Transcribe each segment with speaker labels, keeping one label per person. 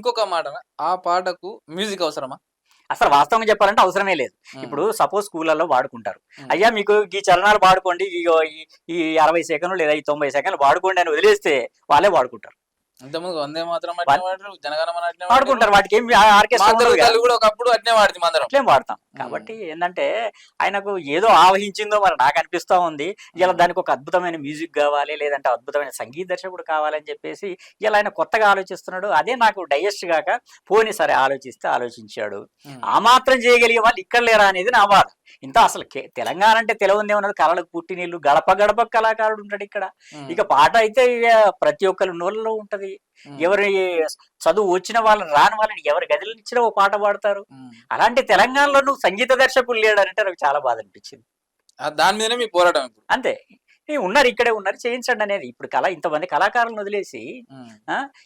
Speaker 1: ఇంకొక మాట, ఆ పాటకు మ్యూజిక్ అవసరమా?
Speaker 2: అసలు వాస్తవంగా చెప్పాలంటే అవసరమే లేదు. ఇప్పుడు సపోజ్ స్కూళ్ళలో వాడుకుంటారు. అయ్యా మీకు ఈ చరణాలు వాడుకోండి, ఇగో ఈ 60 సెకన్లు లేదా ఈ 90 సెకన్లు వాడుకోండి అని వదిలేస్తే వాళ్ళే వాడుకుంటారు.
Speaker 1: ఇంతకుముందు వందే మాతరం అట్నే వాడారు, జనగణమన అట్నే
Speaker 2: వాడుకుంటారు. వాటికి ఏం ఆర్కెస్ట్రా ఉండదు కదా.
Speaker 1: కూడా ఒకప్పుడు అట్నే వాడింది అందరం.
Speaker 2: అట్లేం వాడతాం. కాబట్టి ఏందంటే ఆయనకు ఏదో ఆవహించిందో మరి నాకు అనిపిస్తా ఉంది. ఇలా దానికి ఒక అద్భుతమైన మ్యూజిక్ కావాలి, లేదంటే అద్భుతమైన సంగీత దర్శకుడు కావాలని చెప్పేసి ఇలా ఆయన కొత్తగా ఆలోచిస్తున్నాడు. అదే నాకు డైజెస్ట్ గాక పోనీ సరే ఆలోచిస్తే ఆలోచించాడు. ఆ మాత్రం చేయగలిగే వాళ్ళు ఇక్కడ లేరా అనేది నా బాధ. ఇంత అసలు తెలంగాణ అంటే తెలవందే ఉన్నది, కళలకు పుట్టినీళ్ళు, గడప గడప కళాకారుడు ఉంటాడు ఇక్కడ. ఇక పాట అయితే ప్రతి ఒక్కరి నోళ్ళలో ఉంటది. ఎవరి చదువు వచ్చిన వాళ్ళని రాని వాళ్ళని ఎవరి గదిలో ఇచ్చినా ఓ పాట పాడతారు. అలాంటి తెలంగాణలో నువ్వు సంగీత దర్శకులు లేడంటే నాకు చాలా బాధ అనిపించింది.
Speaker 1: దాని మీదనే మీ పోరాటం.
Speaker 2: అంతే, ఉన్నారు ఇక్కడే ఉన్నారు, చేయించండి అనేది. ఇప్పుడు ఇంతమంది కళాకారులను వదిలేసి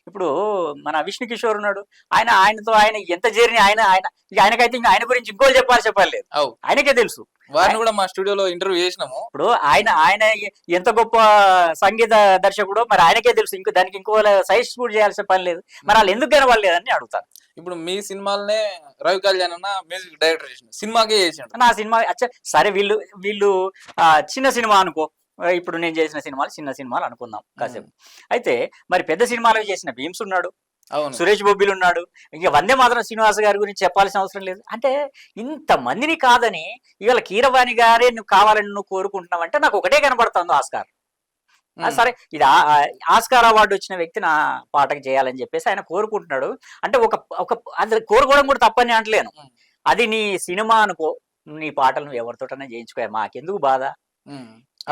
Speaker 2: ఇప్పుడు మన విష్ణు కిషోర్ ఉన్నాడు, ఆయనతో ఆయన ఎంత జర్నీ, ఆయనకైతే ఆయన గురించి ఇంకోళ్ళు చెప్పలేదు, ఆయనకే తెలుసు.
Speaker 1: వారిని కూడా మా స్టూడియోలో ఇంటర్వ్యూ చేసినాము.
Speaker 2: ఇప్పుడు ఆయన ఎంత గొప్ప సంగీత దర్శకుడో మరి ఆయనకే తెలుసు. దానికి ఇంకో సజెస్ట్ కూడా చేయాల్సిన పని లేదు. మరి వాళ్ళు ఎందుకు కనబడలేదని అడుగుతాను.
Speaker 1: ఇప్పుడు మీ సినిమాలనే రవి కళ్యాణ్ అన్న మ్యూజిక్ డైరెక్టర్ చేసిన సినిమాకే చేసిండు.
Speaker 2: నా సినిమా సరే, వీళ్ళు చిన్న సినిమా అనుకో, ఇప్పుడు నేను చేసిన సినిమాలు చిన్న సినిమాలు అనుకుందాం కాసేపు. అయితే మరి పెద్ద సినిమాలు చేసిన భీమ్స్ ఉన్నాడు, సురేష్ బొబ్బిలు ఉన్నాడు, ఇక వందే మాత్రం శ్రీనివాస్ గారి గురించి చెప్పాల్సిన అవసరం లేదు. అంటే ఇంతమందిని కాదని ఇవాళ కీరవాణి గారే నువ్వు కావాలని నువ్వు కోరుకుంటున్నావు అంటే నాకు ఒకటే కనబడుతుంది, ఆస్కార్. సరే, ఇది ఆస్కార్ అవార్డు వచ్చిన వ్యక్తి నా పాటకు చేయాలని చెప్పేసి ఆయన కోరుకుంటున్నాడు. అంటే అది కోరుకోవడం కూడా తప్పని అంటలేను. అది నీ సినిమా అనుకో, నీ పాటలు నువ్వు ఎవరితోటనే చేయించుకో, మాకెందుకు బాధ.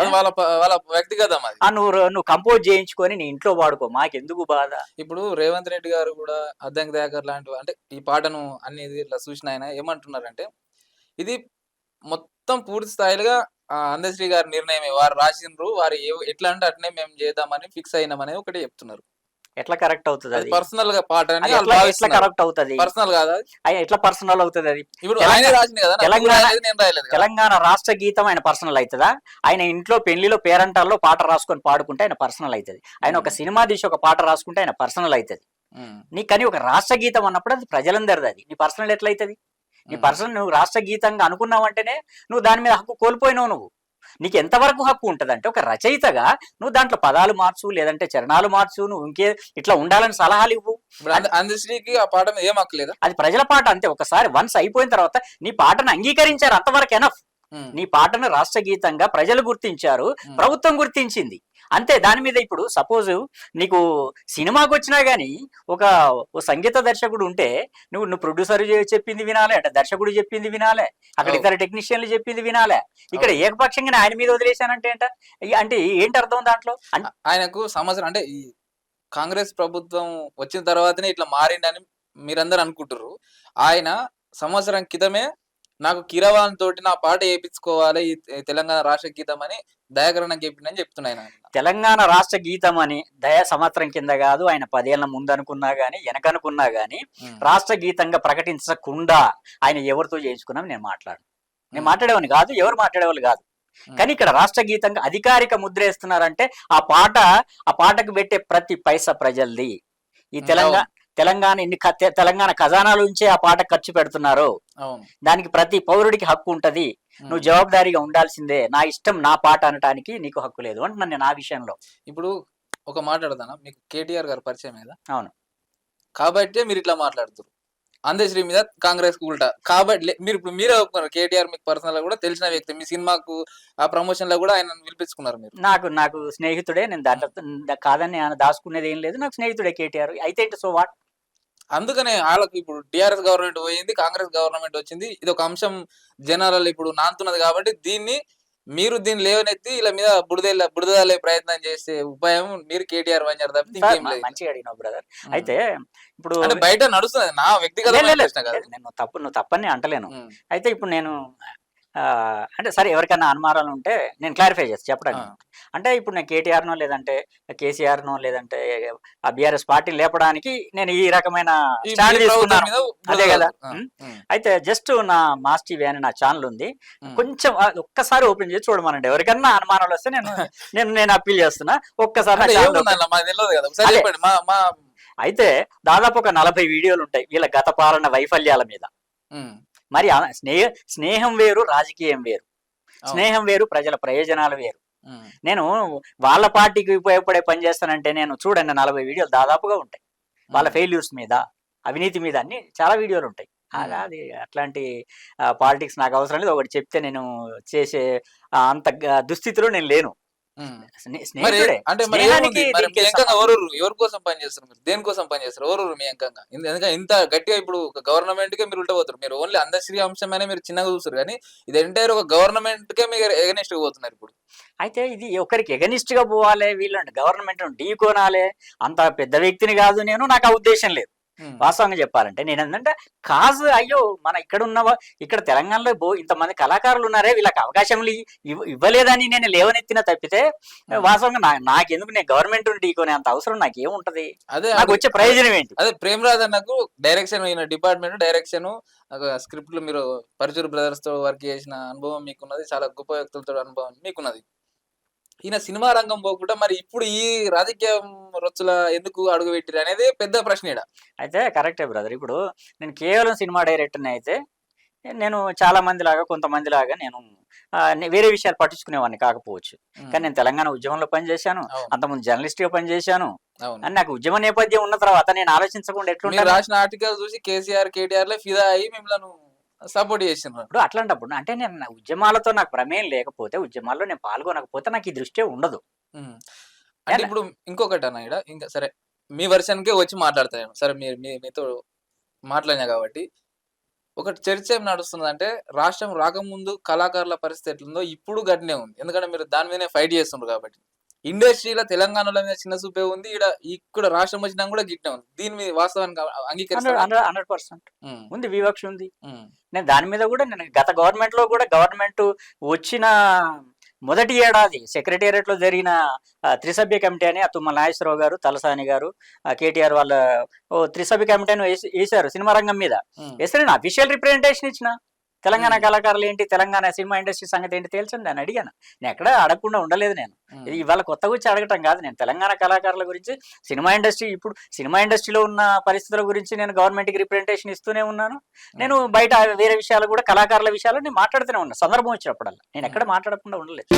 Speaker 1: అది వాళ్ళ వ్యక్తిగతం.
Speaker 2: నువ్వు కంపోజ్ చేయించుకొని నీ ఇంట్లో వాడుకో, మాకెందుకు బాధ.
Speaker 1: ఇప్పుడు రేవంత్ రెడ్డి గారు కూడా అద్దంకి దయాకర్ లాంటి అంటే ఈ పాటను అన్ని ఇట్లా చూసిన ఆయన ఏమంటున్నారంటే, ఇది మొత్తం పూర్తి స్థాయిగా అందశ్రీ గారి నిర్ణయమే, వారు రాసిండ్రు, వారు ఎట్లా అంటే అట్నే మేము చేద్దామని ఫిక్స్ అయినామని ఒకటి చెప్తున్నారు.
Speaker 2: ఎట్లా కరెక్ట్ అవుతుంది అది?
Speaker 1: పర్సనల్ గా పాట
Speaker 2: ఎట్లా కరెక్ట్ అవుతుంది?
Speaker 1: పర్సనల్ కాదా?
Speaker 2: ఎట్లా పర్సనల్ అవుతుంది అది?
Speaker 1: ఇప్పుడు
Speaker 2: తెలంగాణ రాష్ట్ర గీతం ఆయన పర్సనల్ అవుతుందా? ఆయన ఇంట్లో పెళ్లిలో పేరంటాల్లో పాట రాసుకొని పాడుకుంటే ఆయన పర్సనల్ అవుతుంది. ఆయన ఒక సినిమా తీసి ఒక పాట రాసుకుంటే ఆయన పర్సనల్ అవుతుంది. నీ కానీ ఒక రాష్ట్ర గీతం అన్నప్పుడు అది ప్రజలందరిది. అది నీ పర్సనల్ ఎట్లయితుంది? నీ పర్సనల్ నువ్వు రాష్ట్ర గీతంగా అనుకున్నావు అంటేనే నువ్వు దాని మీద హక్కు కోల్పోయినావు. నువ్వు నీకు ఎంతవరకు హక్కు ఉంటుంది అంటే, ఒక రచయితగా నువ్వు దాంట్లో పదాలు మార్చు, లేదంటే చరణాలు మార్చు, నువ్వు ఇంకే ఇట్లా ఉండాలని సలహాలు ఇవ్వు.
Speaker 1: అందశ్రీకి ఆ పాట ఏం హక్కులేదు,
Speaker 2: అది ప్రజల పాట అంతే. ఒకసారి వన్స్ అయిపోయిన తర్వాత నీ పాటను అంగీకరించారు, అంతవరకు ఎనఫ్. నీ పాటను రాష్ట్ర గీతంగా ప్రజలు గుర్తించారు, ప్రభుత్వం గుర్తించింది, అంతే. దాని మీద ఇప్పుడు సపోజ్ నీకు సినిమాకి వచ్చినా గానీ ఒక సంగీత దర్శకుడు ఉంటే నువ్వు ప్రొడ్యూసర్ చెప్పింది వినాలే, అంటే దర్శకుడు చెప్పింది వినాలే, అక్కడ ఇతర టెక్నీషియన్లు చెప్పింది వినాలే. ఇక్కడ ఏకపక్షంగా ఆయన మీద వదిలేశానంటే అంటే ఏంటి అర్థం దాంట్లో?
Speaker 1: ఆయనకు సంవత్సరం అంటే ఈ కాంగ్రెస్ ప్రభుత్వం వచ్చిన తర్వాతనే ఇట్లా మారిండని మీరందరూ అనుకుంటారు. ఆయన సంవత్సరం క్రితమే నాకు కీరవాణి తోటి నా పాట వేయించుకోవాలి ఈ తెలంగాణ రాష్ట్ర గీతం అని దయాకరణ చెప్పిందని చెప్తున్నాయి.
Speaker 2: తెలంగాణ రాష్ట్ర గీతం అని దయా సంవత్సరం కింద కాదు, ఆయన 10 ఏళ్ల ముందు అనుకున్నా గానీ వెనకనుకున్నా గానీ రాష్ట్ర గీతంగా ప్రకటించకుండా ఆయన ఎవరితో చేయించుకున్నాం నేను నేను మాట్లాడేవాడిని కాదు, ఎవరు మాట్లాడేవాళ్ళు కాదు. కానీ ఇక్కడ రాష్ట్ర గీతంగా అధికారిక ముద్ర వేస్తున్నారంటే ఆ పాటకు పెట్టే ప్రతి పైసా ప్రజల్ది. ఈ తెలంగాణ తెలంగాణ ఖజానాల నుంచే ఆ పాట ఖర్చు పెడుతున్నారు. దానికి ప్రతి పౌరుడికి హక్కు ఉంటది, నువ్వు జవాబుదారీగా ఉండాల్సిందే. నా ఇష్టం నా పాట అనటానికి నీకు హక్కు లేదు అంటున్నాను నేను ఆ విషయంలో.
Speaker 1: ఇప్పుడు ఒక మాట్లాడతానా, మీకు కేటీఆర్ గారు పరిచయం మీద?
Speaker 2: అవును,
Speaker 1: కాబట్టి మీరు ఇట్లా మాట్లాడుతారు. అందశ్రీ మీద కాంగ్రెస్ ఉల్టా కాబట్టి మీరే ఒప్పుకున్నారు. కేటీఆర్ మీకు పర్సనల్ గా కూడా తెలిసిన వ్యక్తి, మీ సినిమాకు ఆ ప్రమోషన్ లో కూడా ఆయన పిలిపించుకున్నారు. మీరు
Speaker 2: నాకు స్నేహితుడే, నేను దాంట్లో కాదని ఆయన దాచుకునేది ఏం లేదు, నాకు స్నేహితుడే కేటీఆర్. అయితే ఏంటి, సో వాట్?
Speaker 1: అందుకనే వాళ్ళకి ఇప్పుడు టిఆర్ఎస్ గవర్నమెంట్ పోయింది, కాంగ్రెస్ గవర్నమెంట్ వచ్చింది, ఇది ఒక అంశం జనాలలో ఇప్పుడు నాంతున్నది. కాబట్టి దీన్ని లేవనెత్తి ఇలా మీద బుడదలే ప్రయత్నం చేసే ఉపాయం మీరు కేటీఆర్ వంచారు తప్ప
Speaker 2: మంచిగా అడిగినావు బ్రదర్. అయితే ఇప్పుడు
Speaker 1: బయట నడుస్తుంది, నా వ్యక్తిగత
Speaker 2: నువ్వు తప్పని అంటలేను. అయితే ఇప్పుడు నేను అంటే సరే, ఎవరికైనా అనుమానాలు ఉంటే నేను క్లారిఫై చేసి చెప్పడానికి. అంటే ఇప్పుడు నేను కేటీఆర్నో లేదంటే కేసీఆర్నో లేదంటే ఆ బీఆర్ఎస్ పార్టీ లేపడానికి నేను ఈ రకమైన స్టాండ్ తీసుకున్నాను, అదే కదా. అయితే జస్ట్ నా మాస్ టీవీ అని నా ఛానల్ ఉంది, కొంచెం ఒక్కసారి ఓపెన్ చేసి చూడమనండి. ఎవరికన్నా అనుమానాలు వస్తే నేను అప్పీల్ చేస్తున్నా, ఒక్కసారి అయితే దాదాపు ఒక 40 వీడియోలు ఉంటాయి వీళ్ళ గత పాలన వైఫల్యాల మీద.
Speaker 1: ఉమ్,
Speaker 2: మరి స్నేహం వేరు, రాజకీయం వేరు.
Speaker 1: అవును.
Speaker 2: స్నేహం వేరు, ప్రజల ప్రయోజనాలు వేరు.
Speaker 1: ఉమ్,
Speaker 2: నేను వాళ్ళ పార్టీకి ఉపయోగపడే పని చేస్తానంటే నేను చూడండి 40 వీడియోలు దాదాపుగా ఉంటాయి. వాళ్ళ
Speaker 1: ఉమ్,
Speaker 2: ఫెయిల్యూర్స్ మీద, అవినీతి మీద అన్ని చాలా వీడియోలు ఉంటాయి. అది అట్లాంటి పాలిటిక్స్ నాకు అవసరం లేదు. ఒకటి చెప్తే నేను చేసే అంత దుస్థితిలో నేను లేను.
Speaker 1: ఉమ్. మరి
Speaker 2: స్నేహితుడే.
Speaker 1: అంటే మరి
Speaker 2: స్నేహానికి
Speaker 1: ఏముంది మరి మీ
Speaker 2: దీనికి
Speaker 1: ఎంకంగా ఎవరి కోసం పనిచేస్తారు మీరు దేనికోసం పనిచేస్తారు ఎవరు మీ ఎంకంగా ఎందుకంటే ఇంత గట్టిగా ఇప్పుడు గవర్నమెంట్ కే మీరు ఉల్టపోతారు మీరు ఓన్లీ అందశ్రీ అంశమైనా మీరు చిన్నగా చూస్తారు కానీ ఇది ఎంటైర్ ఒక గవర్నమెంట్ కే మీరు ఎగనిస్ట్ పోతున్నారు ఇప్పుడు.
Speaker 2: అయితే ఇది ఒకరికి ఎగనిస్ట్ గా పోవాలి, వీళ్ళని గవర్నమెంట్ ఢీ కొనాలి, అంత పెద్ద వ్యక్తిని కాదు నేను, నాకు ఆ ఉద్దేశం లేదు.
Speaker 1: ఉమ్,
Speaker 2: వాస్తవంగా చెప్పాలంటే నేను ఏంటంటే కాజు అయ్యో మన ఇక్కడ తెలంగాణలో ఇంతమంది కళాకారులు ఉన్నారే వీళ్ళకి అవకాశం ఇవ్వలేదని నేను లేవనెత్తిన తప్పితే వాస్తవంగా నాకెందుకు నేను గవర్నమెంట్ ఢీకొనే అంత అవసరం నాకేముంటది,
Speaker 1: అదే
Speaker 2: నాకు వచ్చే ప్రయోజనం ఏంటి?
Speaker 1: అదే ప్రేమరాజ్ అన్నకు డైరెక్షన్ అయిన డిపార్ట్మెంట్ డైరెక్షన్ స్క్రిప్ట్లు మీరు పరచూరు బ్రదర్స్ తో వర్క్ చేసిన అనుభవం మీకున్నది చాలా గొప్ప వ్యక్తులతో అనుభవం మీకున్నది. ఈయన సినిమా రంగం పోకుండా మరి ఇప్పుడు ఈ రాజకీయం రొచ్చుల ఎందుకు అడుగు పెట్టిరు అనేది పెద్ద ప్రశ్న ఈడ.
Speaker 2: అయితే కరెక్టే బ్రదర్. ఇప్పుడు నేను కేవలం సినిమా డైరెక్టర్ని అయితే నేను చాలా మంది లాగా కొంతమంది లాగా నేను వేరే విషయాలు పట్టించుకునేవాడిని కాకపోవచ్చు. కానీ నేను తెలంగాణ ఉద్యమంలో పనిచేశాను,
Speaker 1: అవును
Speaker 2: అంతకుముందు జర్నలిస్ట్ గా పనిచేశాను.
Speaker 1: అవును.
Speaker 2: అని నాకు ఉద్యమ నేపథ్యం ఉన్న తర్వాత నేను ఆలోచించకుండా
Speaker 1: మీరు
Speaker 2: ఎట్లుంటాను?
Speaker 1: రాసిన ఆర్టికల్ చూసి కేసీఆర్ కేటీఆర్ లో ఫిదా అయ్యి మిమ్మల్ని సపోర్ట్ చేసినారు.
Speaker 2: ఇప్పుడు అట్లాంటప్పుడు అంటే నేను నా ఉద్యమాలతో నాకు ప్రమేయం లేకపోతే, ఉద్యమాల్లో నేను పాల్గొనకపోతే నాకు ఈ దృష్టే ఉండదు.
Speaker 1: ఉమ్. అంటే ఇప్పుడు ఇంకొకటి అన్న ఈడ ఇంకా సరే మీ వర్షన్ కే వచ్చి మాట్లాడతాను సరే మీరు మీతో మాట్లాడినా కాబట్టి ఒక చర్చ ఏం నడుస్తుంది అంటే రాష్ట్రం రాకముందు కళాకారుల పరిస్థితి ఎట్లుందో ఇప్పుడు గట్టినే ఉంది ఎందుకంటే మీరు దాని మీదనే ఫైట్ చేస్తున్నారు కాబట్టి. ఇండస్ట్రీలో తెలంగాణలో మీద చిన్న చూపే ఉంది ఇక్కడ రాష్ట్రం వచ్చినా కూడా గిట్నే ఉంది. దీని మీద వాస్తవానికి అంగీకరిస్తారు.
Speaker 2: 100% ఉంది, వివక్ష ఉంది. నేను దాని మీద కూడా నేను గత గవర్నమెంట్ లో కూడా గవర్నమెంట్ వచ్చిన మొదటి ఏడాది సెక్రటేరియట్ లో జరిగిన త్రిసభ్య కమిటీ అని తుమ్మల నాగేశ్వరరావు గారు, తలసాని గారు, కేటీఆర్ వాళ్ళ త్రిసభ్య కమిటీని వేశారు సినిమా రంగం మీద. వేస్తే నేను అఫీషియల్ రిప్రజెంటేషన్ ఇచ్చిన తెలంగాణ కళాకారులు ఏంటి, తెలంగాణ సినిమా ఇండస్ట్రీ సంగతి ఏంటి తెలుసండి అని అడిగాను. నేను ఎక్కడ అడగకుండా ఉండలేదు. నేను ఇవాళ కొత్త గురించి అడగటం కాదు. నేను తెలంగాణ కళాకారుల గురించి, సినిమా ఇండస్ట్రీ ఇప్పుడు సినిమా ఇండస్ట్రీలో ఉన్న పరిస్థితుల గురించి నేను గవర్నమెంట్కి రిప్రజెంటేషన్ ఇస్తూనే ఉన్నాను. నేను బయట వేరే విషయాలు కూడా కళాకారుల విషయాలు నేను మాట్లాడుతూనే ఉన్నాను సందర్భం వచ్చినప్పుడల్లా. నేను ఎక్కడ మాట్లాడకుండా ఉండలేదు.